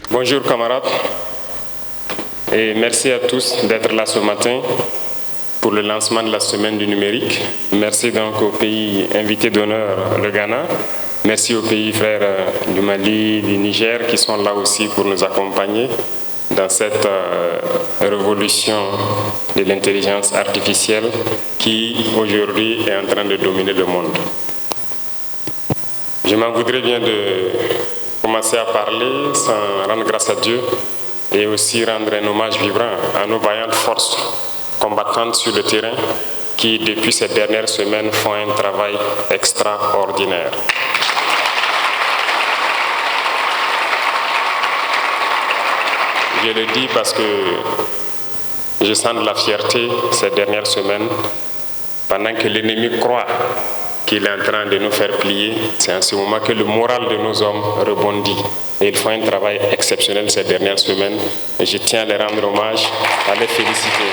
Bonjour camarades et merci à tous d'être là ce matin pour le lancement de la semaine du numérique. Merci donc aux pays invités d'honneur, le Ghana. Merci aux pays frères du Mali, du Niger qui sont là aussi pour nous accompagner dans cette révolution de l'intelligence artificielle qui aujourd'hui est en train de dominer le monde. Je m'en voudrais bien de commencer à parler sans rendre grâce à Dieu et aussi rendre un hommage vibrant à nos vaillantes forces combattantes sur le terrain qui, depuis ces dernières semaines, font un travail extraordinaire. Je le dis parce que je sens de la fierté ces dernières semaines, pendant que l'ennemi croit qu'il est en train de nous faire plier, c'est en ce moment que le moral de nos hommes rebondit. Et ils font un travail exceptionnel ces dernières semaines. Et je tiens à les rendre hommage, à les féliciter.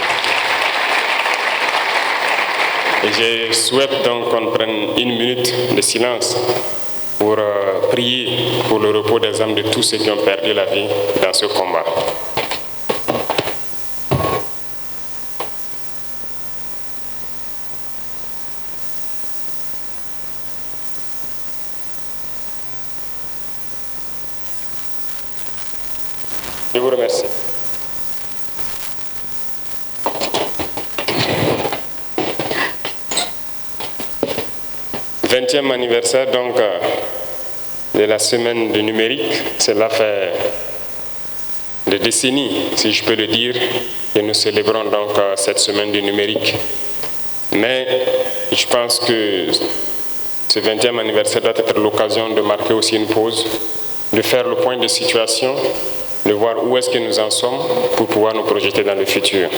Et je souhaite donc qu'on prenne une minute de silence pour prier pour le repos des âmes de tous ceux qui ont perdu la vie dans ce combat. Je vous remercie. Le 20e anniversaire donc de la semaine du numérique. Cela fait des décennies, si je peux le dire, que nous célébrons donc cette semaine du numérique. Mais je pense que ce 20e anniversaire doit être l'occasion de marquer aussi une pause, de faire le point de situation, de voir où est-ce que nous en sommes pour pouvoir nous projeter dans le futur.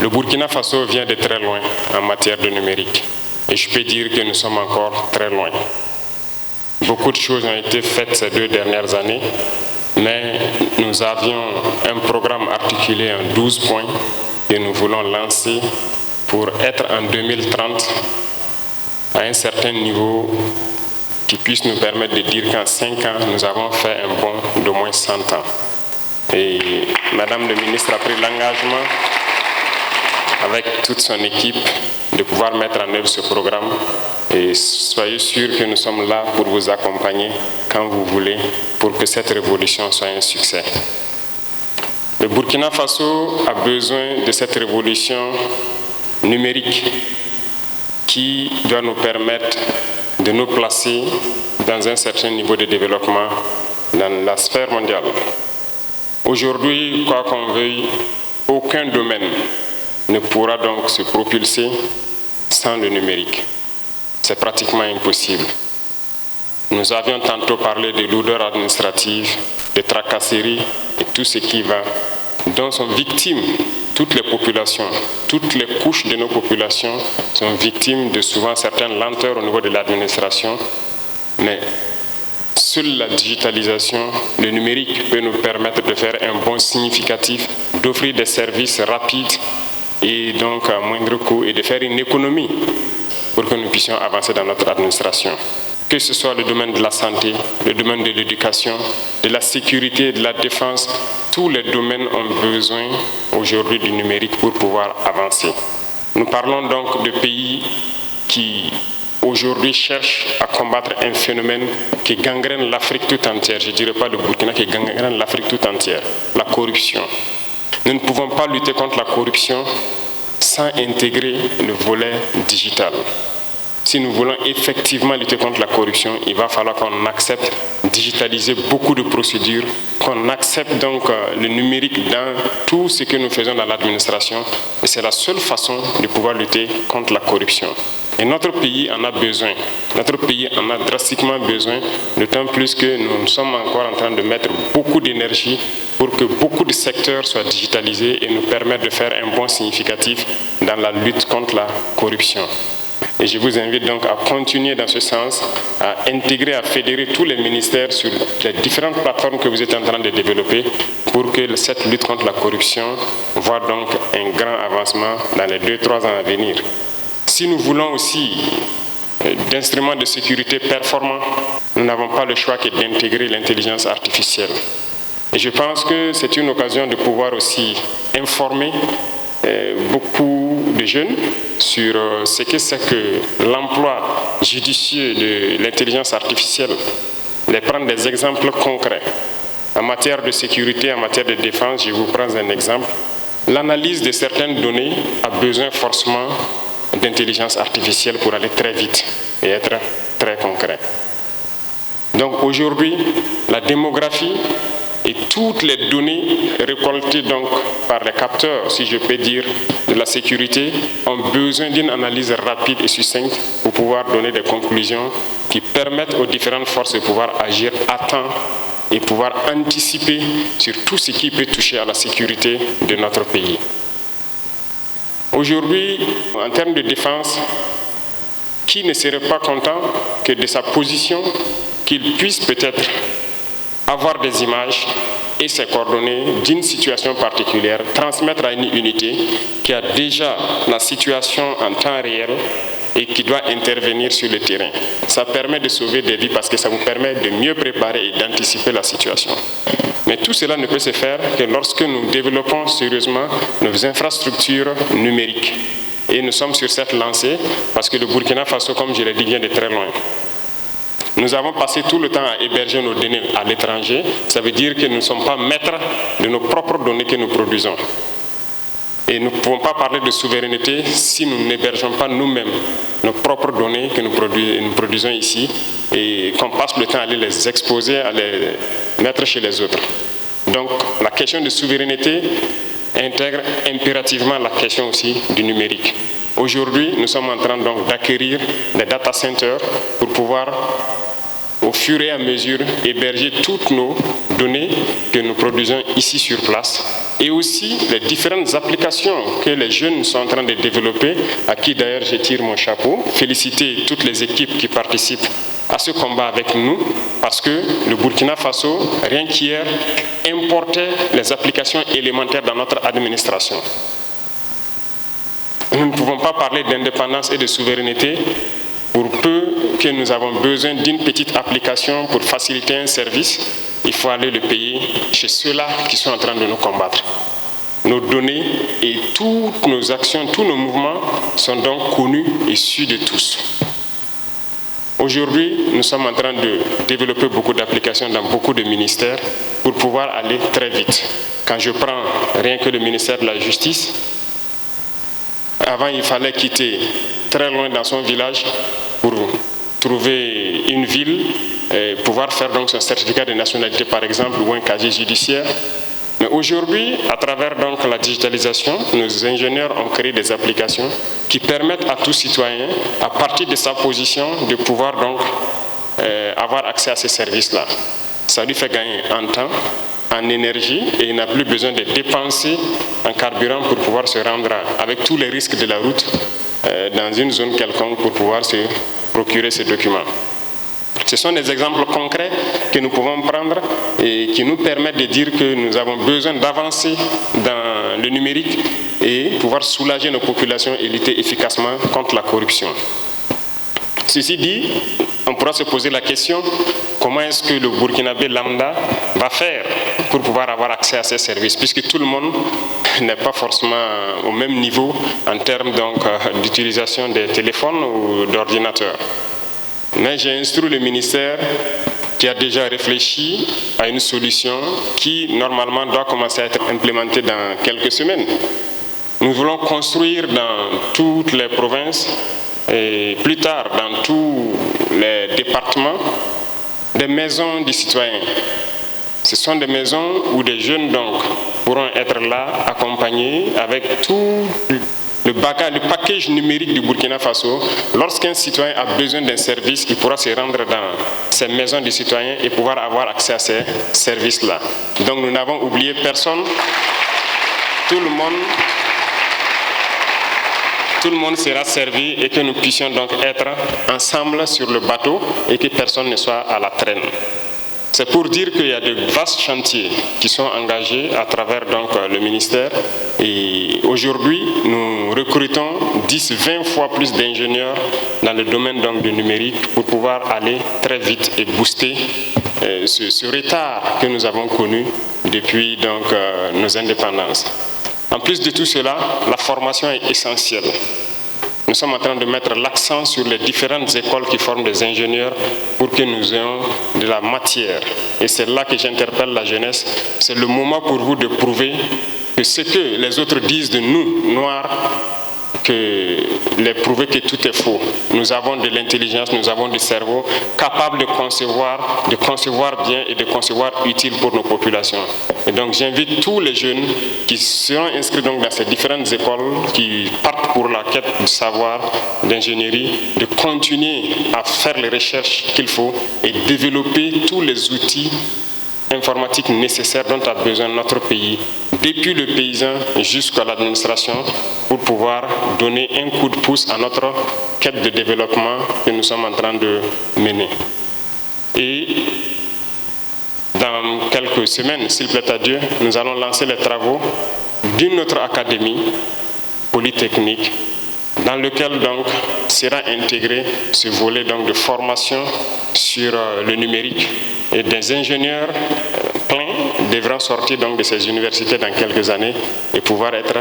Le Burkina Faso vient de très loin en matière de numérique et je peux dire que nous sommes encore très loin. Beaucoup de choses ont été faites ces 2 dernières années, mais nous avions un programme articulé en 12 points que nous voulons lancer pour être en 2030 à un certain niveau qui puisse nous permettre de dire qu'en 5 ans, nous avons fait un bond d'au moins 100 ans. Et Madame le ministre a pris l'engagement, avec toute son équipe, de pouvoir mettre en œuvre ce programme. Et soyez sûrs que nous sommes là pour vous accompagner quand vous voulez, pour que cette révolution soit un succès. Le Burkina Faso a besoin de cette révolution numérique qui doit nous permettre de nous placer dans un certain niveau de développement dans la sphère mondiale. Aujourd'hui, quoi qu'on veuille, aucun domaine ne pourra donc se propulser sans le numérique. C'est pratiquement impossible. Nous avions tantôt parlé de lourdeur administrative, de tracasseries et tout ce qui va, dont sont victimes toutes les populations, toutes les couches de nos populations sont victimes de souvent certaines lenteurs au niveau de l'administration. Mais seule la digitalisation, le numérique peut nous permettre de faire un bond significatif, d'offrir des services rapides et donc à moindre coût et de faire une économie pour que nous puissions avancer dans notre administration. Que ce soit le domaine de la santé, le domaine de l'éducation, de la sécurité, de la défense, tous les domaines ont besoin aujourd'hui du numérique pour pouvoir avancer. Nous parlons donc de pays qui aujourd'hui cherchent à combattre un phénomène qui gangrène l'Afrique tout entière. Je ne dirais pas le Burkina, qui gangrène l'Afrique tout entière, la corruption. Nous ne pouvons pas lutter contre la corruption sans intégrer le volet digital. Si nous voulons effectivement lutter contre la corruption, il va falloir qu'on accepte de digitaliser beaucoup de procédures, qu'on accepte donc le numérique dans tout ce que nous faisons dans l'administration. Et c'est la seule façon de pouvoir lutter contre la corruption. Et notre pays en a besoin. Notre pays en a drastiquement besoin, d'autant plus que nous sommes encore en train de mettre beaucoup d'énergie pour que beaucoup de secteurs soient digitalisés et nous permettent de faire un bond significatif dans la lutte contre la corruption. Et je vous invite donc à continuer dans ce sens, à intégrer, à fédérer tous les ministères sur les différentes plateformes que vous êtes en train de développer pour que cette lutte contre la corruption voit donc un grand avancement dans les 2-3 ans à venir. Si nous voulons aussi d'instruments de sécurité performants, nous n'avons pas le choix que d'intégrer l'intelligence artificielle. Et je pense que c'est une occasion de pouvoir aussi informer beaucoup de jeunes sur ce que c'est que l'emploi judicieux de l'intelligence artificielle, de prendre des exemples concrets. En matière de sécurité, en matière de défense, je vous prends un exemple. L'analyse de certaines données a besoin forcément d'intelligence artificielle pour aller très vite et être très concret. Donc aujourd'hui, la démographie et toutes les données récoltées donc par les capteurs, si je peux dire, de la sécurité, ont besoin d'une analyse rapide et succincte pour pouvoir donner des conclusions qui permettent aux différentes forces de pouvoir agir à temps et pouvoir anticiper sur tout ce qui peut toucher à la sécurité de notre pays. Aujourd'hui, en termes de défense, qui ne serait pas content que de sa position, qu'il puisse peut-être avoir des images et ses coordonnées d'une situation particulière, transmettre à une unité qui a déjà la situation en temps réel et qui doit intervenir sur le terrain. Ça permet de sauver des vies parce que ça vous permet de mieux préparer et d'anticiper la situation. Mais tout cela ne peut se faire que lorsque nous développons sérieusement nos infrastructures numériques. Et nous sommes sur cette lancée parce que le Burkina Faso, comme je l'ai dit, vient de très loin. Nous avons passé tout le temps à héberger nos données à l'étranger. Ça veut dire que nous ne sommes pas maîtres de nos propres données que nous produisons. Et nous ne pouvons pas parler de souveraineté si nous n'hébergeons pas nous-mêmes nos propres données que nous produisons ici et qu'on passe le temps à aller les exposer, à les mettre chez les autres. Donc la question de souveraineté intègre impérativement la question aussi du numérique. Aujourd'hui, nous sommes en train donc d'acquérir des data centers pour pouvoir, au fur et à mesure, héberger toutes nos données que nous produisons ici sur place et aussi les différentes applications que les jeunes sont en train de développer, à qui d'ailleurs je tire mon chapeau. Féliciter toutes les équipes qui participent à ce combat avec nous parce que le Burkina Faso, rien qu'hier, importait les applications élémentaires dans notre administration. Nous ne pouvons pas parler d'indépendance et de souveraineté pour peu que nous avons besoin d'une petite application pour faciliter un service. Il faut aller le payer chez ceux-là qui sont en train de nous combattre. Nos données et toutes nos actions, tous nos mouvements sont donc connus et su de tous. Aujourd'hui, nous sommes en train de développer beaucoup d'applications dans beaucoup de ministères pour pouvoir aller très vite. Quand je prends rien que le ministère de la Justice, avant il fallait quitter très loin dans son village pour trouver une ville et pouvoir faire donc son certificat de nationalité par exemple ou un casier judiciaire. Mais aujourd'hui, à travers donc la digitalisation, nos ingénieurs ont créé des applications qui permettent à tout citoyen, à partir de sa position, de pouvoir donc avoir accès à ces services-là. Ça lui fait gagner en temps, en énergie et il n'a plus besoin de dépenser en carburant pour pouvoir se rendre avec tous les risques de la route dans une zone quelconque pour pouvoir se procurer ces documents. Ce sont des exemples concrets que nous pouvons prendre et qui nous permettent de dire que nous avons besoin d'avancer dans le numérique et pouvoir soulager nos populations et lutter efficacement contre la corruption. Ceci dit, on pourra se poser la question, comment est-ce que le Burkinabé lambda va faire pour pouvoir avoir accès à ces services, puisque tout le monde n'est pas forcément au même niveau en termes d'utilisation des téléphones ou d'ordinateurs. Mais j'ai instruit le ministère qui a déjà réfléchi à une solution qui, normalement, doit commencer à être implémentée dans quelques semaines. Nous voulons construire dans toutes les provinces et plus tard dans tous les départements des maisons des citoyens. Ce sont des maisons où des jeunes donc pourront être là, accompagnés avec tout le package numérique du Burkina Faso. Lorsqu'un citoyen a besoin d'un service, il pourra se rendre dans ces maisons des citoyens et pouvoir avoir accès à ces services-là. Donc nous n'avons oublié personne. Tout le monde tout le monde sera servi et que nous puissions donc être ensemble sur le bateau et que personne ne soit à la traîne. C'est pour dire qu'il y a de vastes chantiers qui sont engagés à travers donc le ministère et aujourd'hui nous recrutons 10-20 fois plus d'ingénieurs dans le domaine donc du numérique pour pouvoir aller très vite et booster ce retard que nous avons connu depuis donc nos indépendances. En plus de tout cela, la formation est essentielle. Nous sommes en train de mettre l'accent sur les différentes écoles qui forment des ingénieurs pour que nous ayons de la matière. Et c'est là que j'interpelle la jeunesse. C'est le moment pour vous de prouver que ce que les autres disent de nous, Noirs, prouver que tout est faux. Nous avons de l'intelligence, nous avons du cerveau capable de concevoir bien et de concevoir utile pour nos populations. Et donc j'invite tous les jeunes qui seront inscrits donc dans ces différentes écoles, qui partent pour la quête du savoir, d'ingénierie, de continuer à faire les recherches qu'il faut et développer tous les outils informatiques nécessaires dont a besoin notre pays, depuis le paysan jusqu'à l'administration, pour pouvoir donner un coup de pouce à notre quête de développement que nous sommes en train de mener. Et dans quelques semaines, s'il plaît à Dieu, nous allons lancer les travaux d'une autre académie polytechnique dans lequel donc sera intégré ce volet donc de formation sur le numérique et des ingénieurs pleins devront sortir donc de ces universités dans quelques années et pouvoir être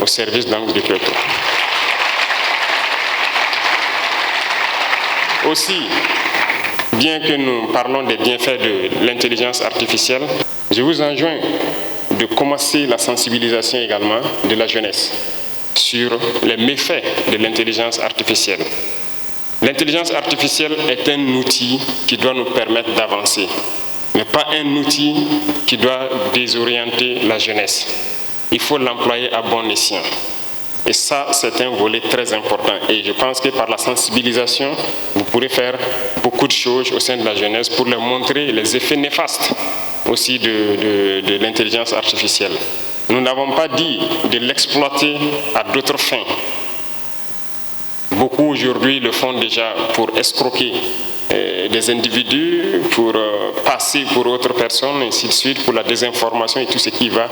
au service donc du peuple. Aussi, bien que nous parlons des bienfaits de l'intelligence artificielle, je vous enjoins de commencer la sensibilisation également de la jeunesse sur les méfaits de l'intelligence artificielle. L'intelligence artificielle est un outil qui doit nous permettre d'avancer, mais pas un outil qui doit désorienter la jeunesse. Il faut l'employer à bon escient. Et ça, c'est un volet très important. Et je pense que par la sensibilisation, vous pourrez faire beaucoup de choses au sein de la jeunesse pour leur montrer les effets néfastes aussi de l'intelligence artificielle. Nous n'avons pas dit de l'exploiter à d'autres fins. Beaucoup aujourd'hui le font déjà pour escroquer des individus, pour passer pour autres personnes, ainsi de suite, pour la désinformation et tout ce qui va.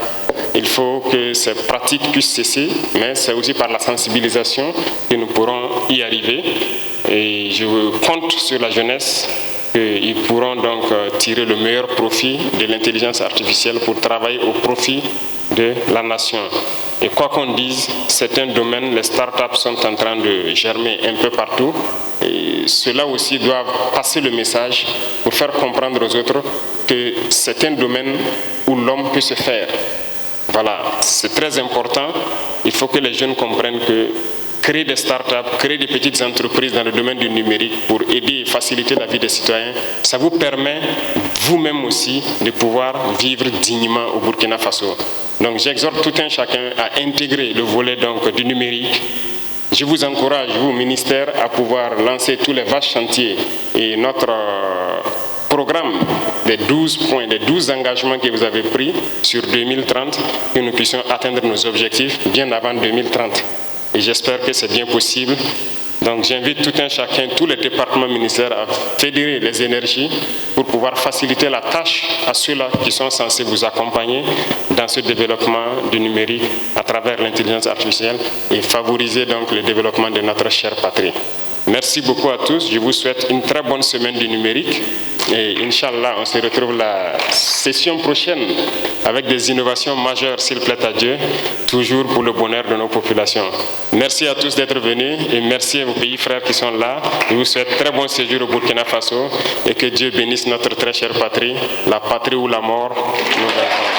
Il faut que ces pratiques puissent cesser, mais c'est aussi par la sensibilisation que nous pourrons y arriver. Et je compte sur la jeunesse qu'ils pourront donc tirer le meilleur profit de l'intelligence artificielle pour travailler au profit de la nation. Et quoi qu'on dise, c'est un domaine, les startups sont en train de germer un peu partout. Et ceux-là aussi doivent passer le message pour faire comprendre aux autres que c'est un domaine où l'homme peut se faire. Voilà, c'est très important. Il faut que les jeunes comprennent que créer des startups, créer des petites entreprises dans le domaine du numérique pour aider et faciliter la vie des citoyens, ça vous permet vous-même aussi de pouvoir vivre dignement au Burkina Faso. Donc j'exhorte tout un chacun à intégrer le volet donc, du numérique. Je vous encourage, vous, ministère, à pouvoir lancer tous les vastes chantiers et notre programme des 12 points, des 12 engagements que vous avez pris sur 2030, que nous puissions atteindre nos objectifs bien avant 2030. Et j'espère que c'est bien possible. Donc j'invite tout un chacun, tous les départements ministériels à fédérer les énergies pour pouvoir faciliter la tâche à ceux-là qui sont censés vous accompagner dans ce développement du numérique à travers l'intelligence artificielle et favoriser donc le développement de notre chère patrie. Merci beaucoup à tous. Je vous souhaite une très bonne semaine du numérique. Et Inch'Allah, on se retrouve la session prochaine avec des innovations majeures, s'il plaît à Dieu, toujours pour le bonheur de nos populations. Merci à tous d'être venus et merci à vos pays frères qui sont là. Je vous souhaite très bon séjour au Burkina Faso et que Dieu bénisse notre très chère patrie, la patrie où la mort nous attend.